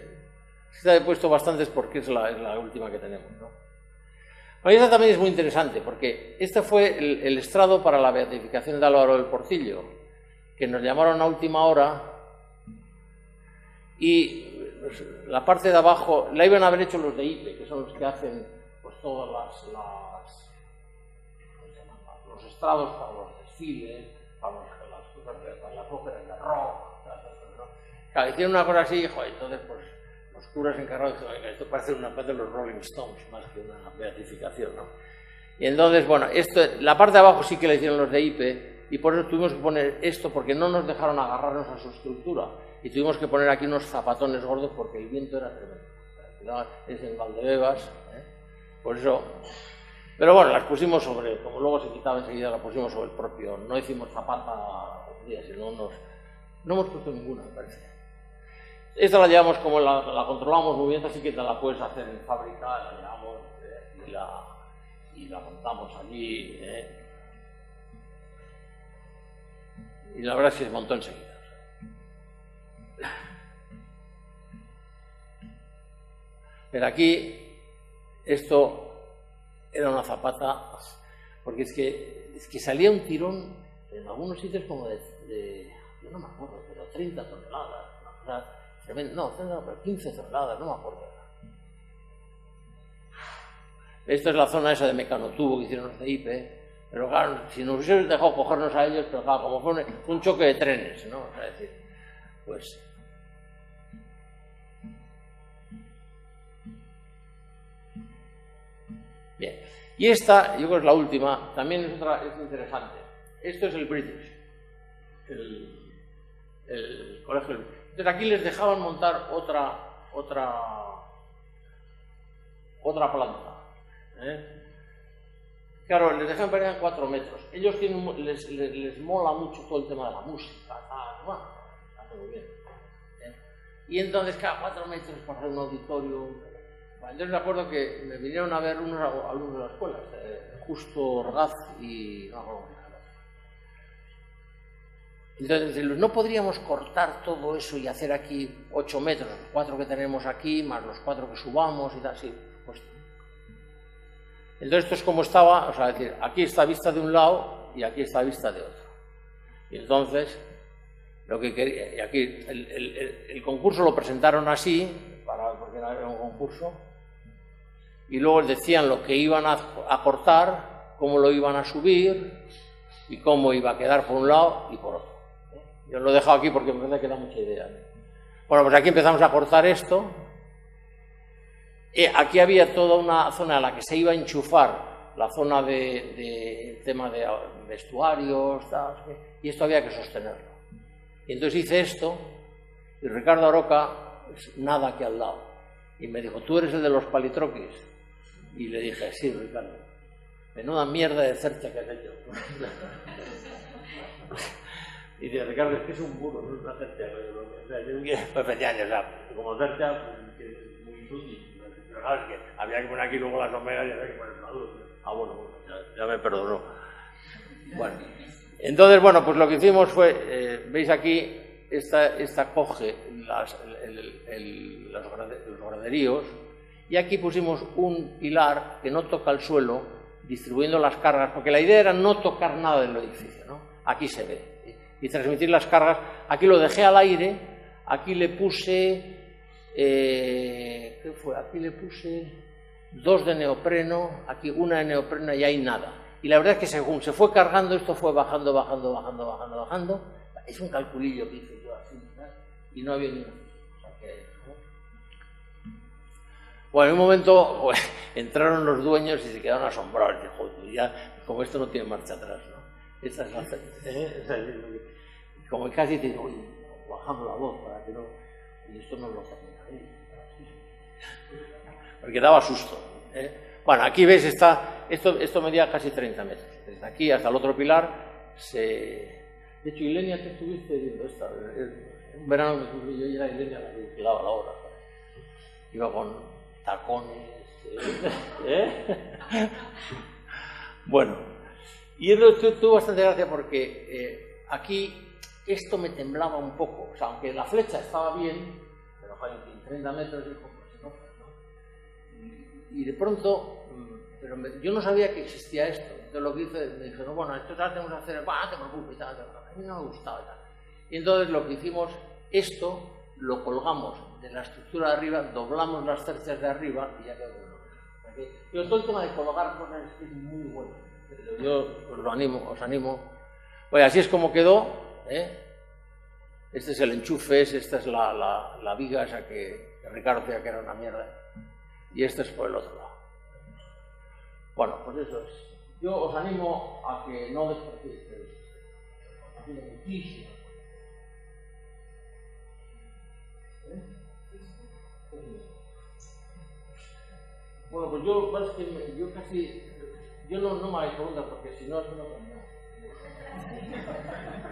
Esta he puesto bastantes porque es la última que tenemos, ¿no? Bueno, esta también es muy interesante porque este fue el estrado para la beatificación de Álvaro del Porcillo, que nos llamaron a última hora y pues, la parte de abajo la iban a haber hecho los de IPE, que son los que hacen pues todas los estrados para los desfiles, para las cosas para las óperas de rock. Claro, hicieron una cosa así, joder, entonces pues los curas encargados dijeron, esto parece una parte de los Rolling Stones más que una beatificación, ¿no? Y entonces, bueno, la parte de abajo sí que la hicieron los de IPE y por eso tuvimos que poner esto porque no nos dejaron agarrarnos a su estructura y tuvimos que poner aquí unos zapatones gordos porque el viento era tremendo. Es en Valdebebas, por eso... Pero bueno, las pusimos sobre, como luego se quitaba enseguida, las pusimos sobre el propio, no hicimos zapata, sino no hemos puesto ninguna, me parece. Esta la llevamos como la controlamos muy bien, así que te la puedes hacer en fábrica, la llevamos y la montamos allí. Y la verdad es que se montó enseguida. Pero aquí, esto era una zapata, porque es que salía un tirón en algunos sitios como de yo no me acuerdo, pero 30 toneladas, o sea, no, 15 toneladas, no me acuerdo. Esta es la zona esa de Mecanotubo que hicieron los de IPE, pero claro, si nos hubiesen dejado cogernos a ellos, pero claro, como fue un choque de trenes, ¿no? O sea, es decir, pues... Bien, y esta, yo creo que es la última, también es interesante. Esto es el British, el colegio. Entonces aquí les dejaban montar otra planta. Claro, les dejan perder 4 metros. Ellos les mola mucho todo el tema de la música, bueno, hace muy bien. Y entonces cada 4 metros para hacer un auditorio. Entonces me acuerdo que me vinieron a ver unos alumnos de la escuela, Justo Orgaz y no me acuerdo. Entonces, no podríamos cortar todo eso y hacer aquí 8 metros, los 4 que tenemos aquí, más los 4 que subamos y tal, sí. Pues, entonces esto es como estaba, o sea, es decir, aquí está vista de un lado y aquí está vista de otro. Y entonces, lo que quería, y aquí el concurso lo presentaron así, porque era un concurso, y luego decían lo que iban a cortar, cómo lo iban a subir y cómo iba a quedar por un lado y por otro. Yo lo he dejado aquí porque me parece que da mucha idea. Bueno, pues aquí empezamos a cortar esto. Aquí había toda una zona a la que se iba a enchufar, la zona de tema de vestuarios, tal, y esto había que sostenerlo. Y entonces hice esto, y Ricardo Aroca, pues, nada aquí al lado. Y me dijo, ¿tú eres el de los palitroquis? Y le dije, sí, Ricardo. Menuda mierda de cercha que has hecho. Y dice, Ricardo, es que es un burro, no es una cercha. Pues ya, como cercha, pues, es muy inútil. Pero sabes que había que poner aquí luego las omegas y había que poner maduro. Bueno, ya me perdonó. Bueno, entonces, bueno, pues lo que hicimos fue, veis aquí, esta coge los graderíos y aquí pusimos un pilar que no toca el suelo, distribuyendo las cargas, porque la idea era no tocar nada del edificio, ¿no? Aquí se ve. Y transmitir las cargas. Aquí lo dejé al aire, aquí le puse, ¿qué fue? Aquí le puse 2 de neopreno, aquí una de neopreno y ahí nada. Y la verdad es que según se fue cargando, esto fue bajando. Es un calculillo que hice yo así, ¿no? Y no había ningún. O sea que, ¿no? Bueno, en un momento pues, entraron los dueños y se quedaron asombrados. Dijo, ya, como esto no tiene marcha atrás, ¿no? Esta es la como casi te digo, bajando la voz para que no. Y esto no lo terminaré. Porque daba susto. Bueno, aquí ves, esto medía casi 30 metros. Desde aquí hasta el otro pilar De hecho, Ilenia, ¿qué estuviste viendo esta? Un verano me fui yo y era Ilenia la que vigilaba la obra. Iba con tacones. Bueno, y eso tuvo bastante gracia porque aquí esto me temblaba un poco. O sea, aunque la flecha estaba bien, pero en 30 metros, dijo, pues no. Y de pronto, pero yo no sabía que existía esto. Entonces lo que hice, me dijeron, bueno, esto ya tenemos que hacer, no te preocupes, a mí no me gustaba y tal. Y entonces lo que hicimos, esto lo colgamos de la estructura de arriba, doblamos las cerchas de arriba y ya quedó bueno. Pero todo el tema de colgar cosas es muy bueno. Yo os animo. Bueno, así es como quedó. Este es el enchufe, esta es la viga esa que Ricardo decía que era una mierda. Y este es por el otro lado. Bueno, pues eso es. Yo os animo a que no despreciéis esto. Tiene muchísimo. Bueno, pues yo no me hagáis preguntas porque si no es una pregunta.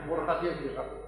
Borja tiene que ir rápido.